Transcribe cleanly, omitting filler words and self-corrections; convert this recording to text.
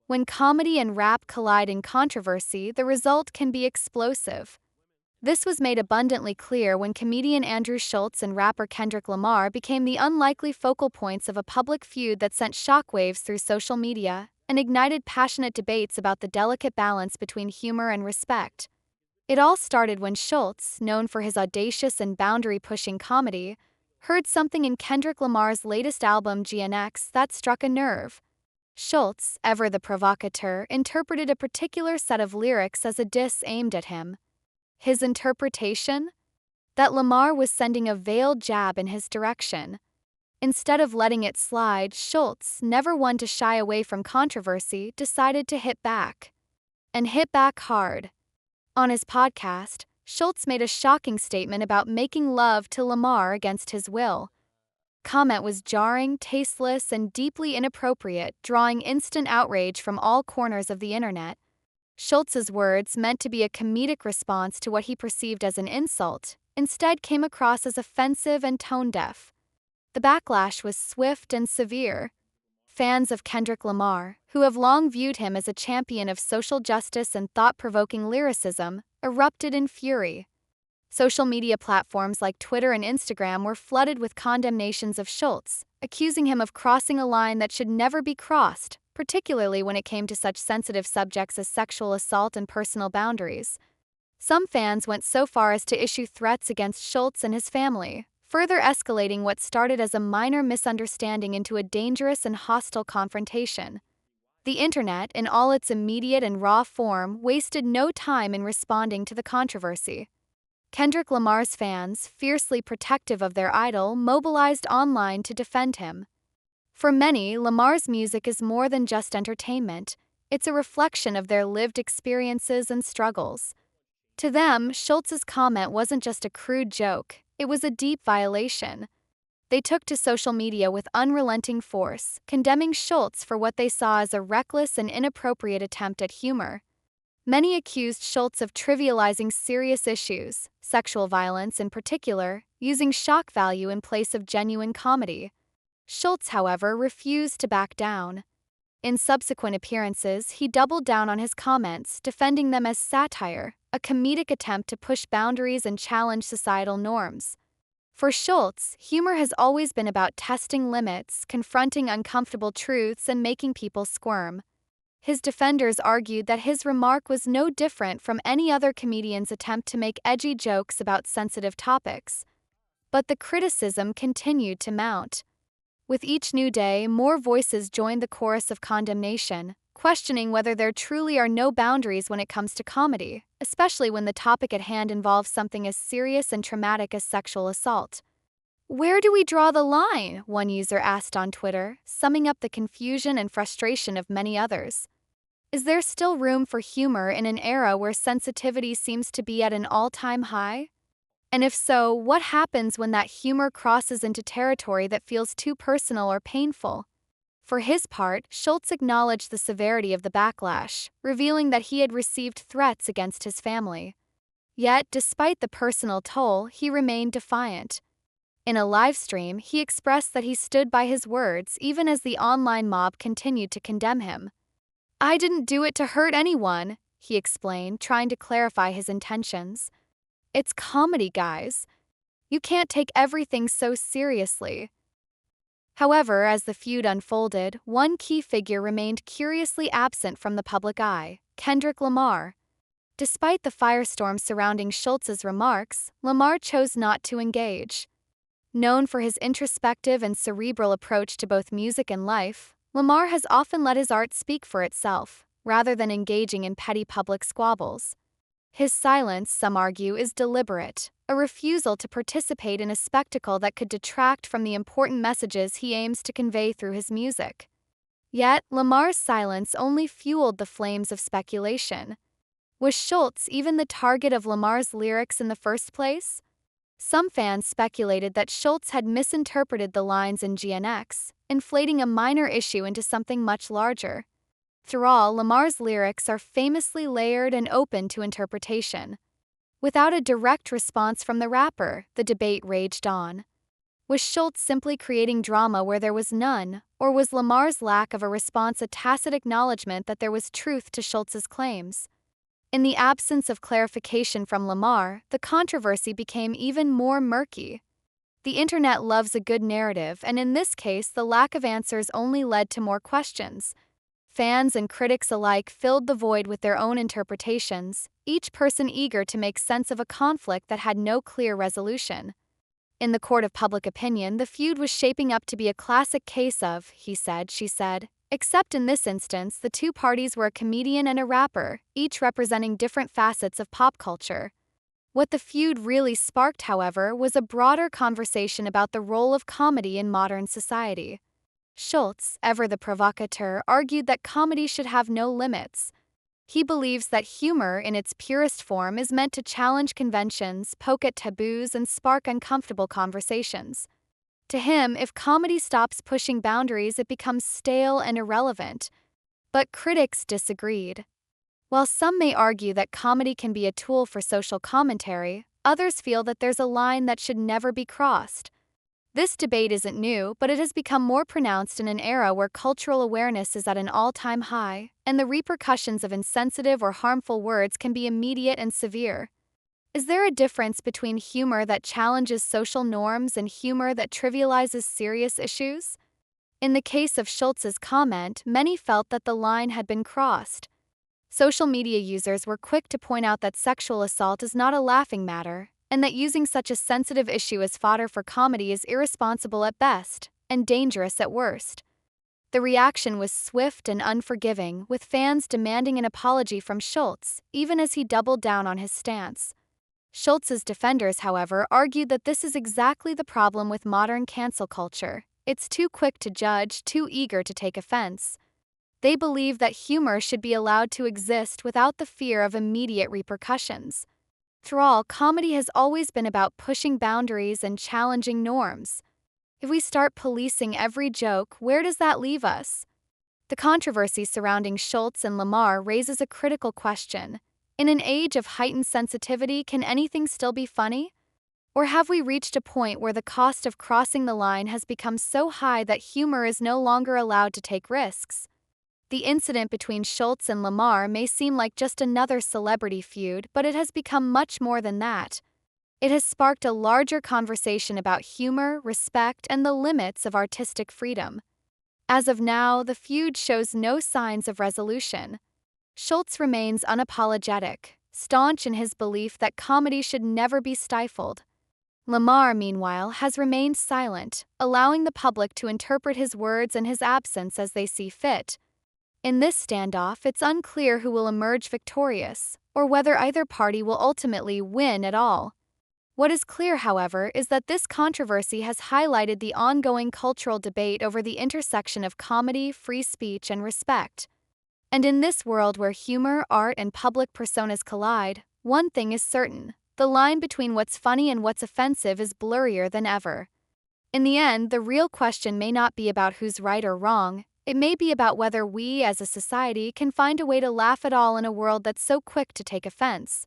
When comedy and rap collide in controversy, the result can be explosive. This was made abundantly clear when comedian Andrew Schulz and rapper Kendrick Lamar became the unlikely focal points of a public feud that sent shockwaves through social media and ignited passionate debates about the delicate balance between humor and respect. It all started when Schulz, known for his audacious and boundary-pushing comedy, heard something in Kendrick Lamar's latest album GNX that struck a nerve. Schulz, ever the provocateur, interpreted a particular set of lyrics as a diss aimed at him. His interpretation? That Lamar was sending a veiled jab in his direction. Instead of letting it slide, Schulz, never one to shy away from controversy, decided to hit back. And hit back hard. On his podcast, Schulz made a shocking statement about making love to Lamar against his will. Comment was jarring, tasteless, and deeply inappropriate, drawing instant outrage from all corners of the internet. Schulz's words, meant to be a comedic response to what he perceived as an insult, instead came across as offensive and tone-deaf. The backlash was swift and severe. Fans of Kendrick Lamar, who have long viewed him as a champion of social justice and thought-provoking lyricism, erupted in fury. Social media platforms like Twitter and Instagram were flooded with condemnations of Schulz, accusing him of crossing a line that should never be crossed, particularly when it came to such sensitive subjects as sexual assault and personal boundaries. Some fans went so far as to issue threats against Schulz and his family, further escalating what started as a minor misunderstanding into a dangerous and hostile confrontation. The internet, in all its immediate and raw form, wasted no time in responding to the controversy. Kendrick Lamar's fans, fiercely protective of their idol, mobilized online to defend him. For many, Lamar's music is more than just entertainment. It's a reflection of their lived experiences and struggles. To them, Schulz's comment wasn't just a crude joke, it was a deep violation. They took to social media with unrelenting force, condemning Schulz for what they saw as a reckless and inappropriate attempt at humor. Many accused Schulz of trivializing serious issues, sexual violence in particular, using shock value in place of genuine comedy. Schulz, however, refused to back down. In subsequent appearances, he doubled down on his comments, defending them as satire, a comedic attempt to push boundaries and challenge societal norms. For Schulz, humor has always been about testing limits, confronting uncomfortable truths, and making people squirm. His defenders argued that his remark was no different from any other comedian's attempt to make edgy jokes about sensitive topics. But the criticism continued to mount. With each new day, more voices joined the chorus of condemnation, questioning whether there truly are no boundaries when it comes to comedy, especially when the topic at hand involves something as serious and traumatic as sexual assault. "Where do we draw the line?" one user asked on Twitter, summing up the confusion and frustration of many others. Is there still room for humor in an era where sensitivity seems to be at an all-time high? And if so, what happens when that humor crosses into territory that feels too personal or painful? For his part, Schulz acknowledged the severity of the backlash, revealing that he had received threats against his family. Yet, despite the personal toll, he remained defiant. In a live stream, he expressed that he stood by his words even as the online mob continued to condemn him. "I didn't do it to hurt anyone," he explained, trying to clarify his intentions. "It's comedy, guys. You can't take everything so seriously." However, as the feud unfolded, one key figure remained curiously absent from the public eye: Kendrick Lamar. Despite the firestorm surrounding Schulz's remarks, Lamar chose not to engage. Known for his introspective and cerebral approach to both music and life, Lamar has often let his art speak for itself, rather than engaging in petty public squabbles. His silence, some argue, is deliberate, a refusal to participate in a spectacle that could detract from the important messages he aims to convey through his music. Yet, Lamar's silence only fueled the flames of speculation. Was Schulz even the target of Lamar's lyrics in the first place? Some fans speculated that Schulz had misinterpreted the lines in GNX, inflating a minor issue into something much larger. Through all, Lamar's lyrics are famously layered and open to interpretation. Without a direct response from the rapper, the debate raged on. Was Schulz simply creating drama where there was none, or was Lamar's lack of a response a tacit acknowledgement that there was truth to Schulz's claims? In the absence of clarification from Lamar, the controversy became even more murky. The internet loves a good narrative, and in this case, the lack of answers only led to more questions. Fans and critics alike filled the void with their own interpretations, each person eager to make sense of a conflict that had no clear resolution. In the court of public opinion, the feud was shaping up to be a classic case of he said, she said, except in this instance, the two parties were a comedian and a rapper, each representing different facets of pop culture. What the feud really sparked, however, was a broader conversation about the role of comedy in modern society. Schulz, ever the provocateur, argued that comedy should have no limits. He believes that humor, in its purest form, is meant to challenge conventions, poke at taboos, and spark uncomfortable conversations. To him, if comedy stops pushing boundaries, it becomes stale and irrelevant. But critics disagreed. While some may argue that comedy can be a tool for social commentary, others feel that there's a line that should never be crossed. This debate isn't new, but it has become more pronounced in an era where cultural awareness is at an all-time high, and the repercussions of insensitive or harmful words can be immediate and severe. Is there a difference between humor that challenges social norms and humor that trivializes serious issues? In the case of Schulz's comment, many felt that the line had been crossed. Social media users were quick to point out that sexual assault is not a laughing matter, and that using such a sensitive issue as fodder for comedy is irresponsible at best and dangerous at worst. The reaction was swift and unforgiving, with fans demanding an apology from Schulz, even as he doubled down on his stance. Schulz's defenders, however, argued that this is exactly the problem with modern cancel culture. It's too quick to judge, too eager to take offense. They believe that humor should be allowed to exist without the fear of immediate repercussions. After all, comedy has always been about pushing boundaries and challenging norms. If we start policing every joke, where does that leave us? The controversy surrounding Schulz and Lamar raises a critical question. In an age of heightened sensitivity, can anything still be funny? Or have we reached a point where the cost of crossing the line has become so high that humor is no longer allowed to take risks? The incident between Schulz and Lamar may seem like just another celebrity feud, but it has become much more than that. It has sparked a larger conversation about humor, respect, and the limits of artistic freedom. As of now, the feud shows no signs of resolution. Schulz remains unapologetic, staunch in his belief that comedy should never be stifled. Lamar, meanwhile, has remained silent, allowing the public to interpret his words and his absence as they see fit. In this standoff, it's unclear who will emerge victorious, or whether either party will ultimately win at all. What is clear, however, is that this controversy has highlighted the ongoing cultural debate over the intersection of comedy, free speech, and respect. And in this world where humor, art, and public personas collide, one thing is certain: the line between what's funny and what's offensive is blurrier than ever. In the end, the real question may not be about who's right or wrong. It may be about whether we, as a society, can find a way to laugh at all in a world that's so quick to take offense.